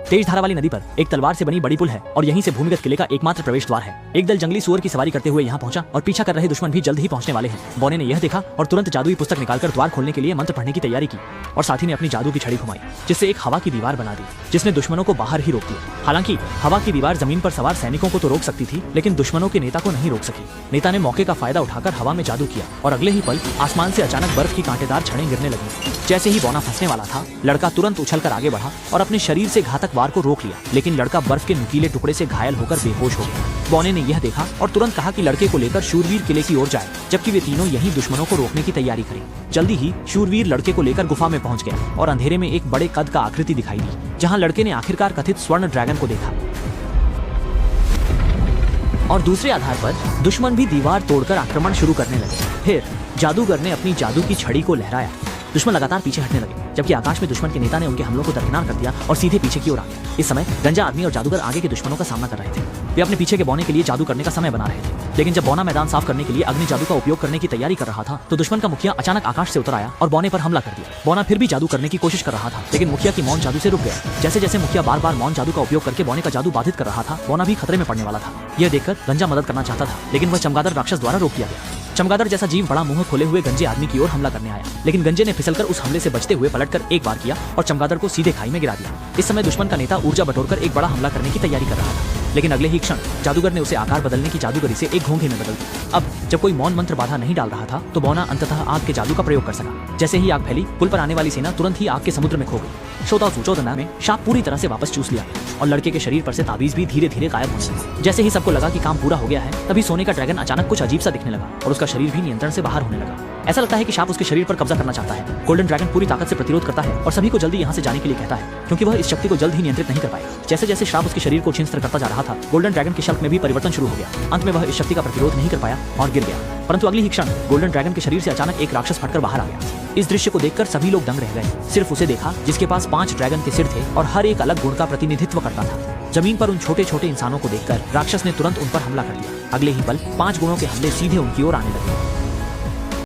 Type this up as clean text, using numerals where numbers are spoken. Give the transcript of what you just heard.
तेज धारा वाली नदी पर एक तलवार से बनी बड़ी पुल है और यहीं से भूमिगत किले का एकमात्र प्रवेश द्वार है। एक दल जंगली सुअर की सवारी करते हुए यहाँ पहुंचा और पीछा कर रहे दुश्मन भी जल्द ही पहुंचने वाले हैं। बौने ने यह देखा और तुरंत जादुई पुस्तक निकालकर द्वार खोलने के लिए मंत्र पढ़ने की तैयारी की और साथ ही ने अपनी जादू की छड़ी घुमाई, जिससे एक हवा की दीवार बना दी, जिसने दुश्मनों को बाहर ही रोक दिया। हालांकि हवा की दीवार जमीन पर सवार सैनिकों को तो रोक सकती थी, लेकिन दुश्मनों के नेता को नहीं रोक सकी। नेता ने मौके का फायदा उठाकर हवा में जादू किया और अगले ही पल आसमान से अचानक बर्फ की कांटेदार छड़ें गिरने लगी। जैसे ही बौना फंसने वाला था, लड़का तुरंत उछलकर आगे बढ़ा और अपने शरीर से घातक वार को रोक लिया, लेकिन लड़का बर्फ के नुकीले टुकड़े से घायल होकर बेहोश हो गया। बौने ने यह देखा और तुरंत कहा कि लड़के को लेकर शूरवीर किले की ओर जाए, जबकि वे तीनों यहीं दुश्मनों को रोकने की तैयारी करें। जल्दी ही शूरवीर लड़के को लेकर गुफा में पहुंच गया और अंधेरे में एक बड़े कद का आकृति दिखाई दी, जहां लड़के ने आखिरकार कथित स्वर्ण ड्रैगन को देखा। और दूसरे आधार पर दुश्मन भी दीवार तोड़कर आक्रमण शुरू करने लगे। फिर जादूगर ने अपनी जादू की छड़ी को लहराया। दुश्मन लगातार पीछे हटने लगे, जबकि आकाश में दुश्मन के नेता ने उनके हमलों को दरकिनार कर दिया और सीधे पीछे की ओर आ गया। इस समय गंजा आदमी और जादूगर आगे के दुश्मनों का सामना कर रहे थे। वे अपने पीछे के बौने के लिए जादू करने का समय बना रहे थे, लेकिन जब बौना मैदान साफ करने के लिए अग्नि जादू का उपयोग करने की तैयारी कर रहा था, तो दुश्मन का मुखिया अचानक आकाश से उतर आया और बौने पर हमला कर दिया। बौना फिर भी जादू करने की कोशिश कर रहा था, लेकिन मुखिया की मौन जादू से रुक गया। जैसे जैसे मुखिया बार बार मौन जादू का उपयोग करके बौने का जादू बाधित कर रहा था, बौना भी खतरे में पड़ने वाला था। यह देखकर गंजा मदद करना चाहता था, लेकिन वह चमगादड़ राक्षस द्वारा रोक दिया गया। चमगादड़ जैसा जीव बड़ा मुंह खोले हुए गंजे आदमी की ओर हमला करने आया, लेकिन गंजे ने फिसलकर उस हमले से बचते हुए पलटकर एक बार किया और चमगादड़ को सीधे खाई में गिरा दिया। इस समय दुश्मन का नेता ऊर्जा बटोरकर एक बड़ा हमला करने की तैयारी कर रहा था, लेकिन अगले ही क्षण जादूगर ने उसे आकार बदलने की जादूगरी से एक घोंघे में बदल दिया। अब जब कोई मौन मंत्र बाधा नहीं डाल रहा था, तो बौना अंततः आग के जादू का प्रयोग कर सका। जैसे ही आग फैली, पुल पर आने वाली सेना तुरंत ही आग के समुद्र में खो गई। श्रोता सूचोदना में शाप पूरी तरह से वापस चूस लिया और लड़के के शरीर पर से ताबीज भी धीरे धीरे गायब होने लगा। जैसे ही सबको लगा कि काम पूरा हो गया है, तभी सोने का ड्रैगन अचानक कुछ अजीब सा दिखने लगा और उसका शरीर भी नियंत्रण से बाहर होने लगा। ऐसा लगता है कि शाप उसके शरीर पर कब्जा करना चाहता है। गोल्डन ड्रैगन पूरी ताकत से प्रतिरोध करता है और सभी को जल्दी यहाँ से जाने के लिए कहता है, क्योंकि वह इस शक्ति को जल्द ही नियंत्रित नहीं कर पाएगा। जैसे जैसे शाप उसके शरीर को छिन्न करता जा रहा था, गोल्डन ड्रैगन के शल्क में भी परिवर्तन शुरू हो गया। अंत में वह इस शक्ति का प्रतिरोध नहीं कर पाया और गिर गया। परंतु अगली ही क्षण गोल्डन ड्रैगन के शरीर से अचानक एक राक्षस फटकर बाहर आ गया। इस दृश्य को देखकर सभी लोग दंग रह गए। सिर्फ उसे देखा जिसके पास 5 ड्रैगन के सिर थे और हर एक अलग गुण का प्रतिनिधित्व करता था। जमीन पर उन छोटे छोटे इंसानों को देखकर राक्षस ने तुरंत उन पर हमला कर दिया। अगले ही पल 5 गुणों के हमले सीधे उनकी ओर आने लगे।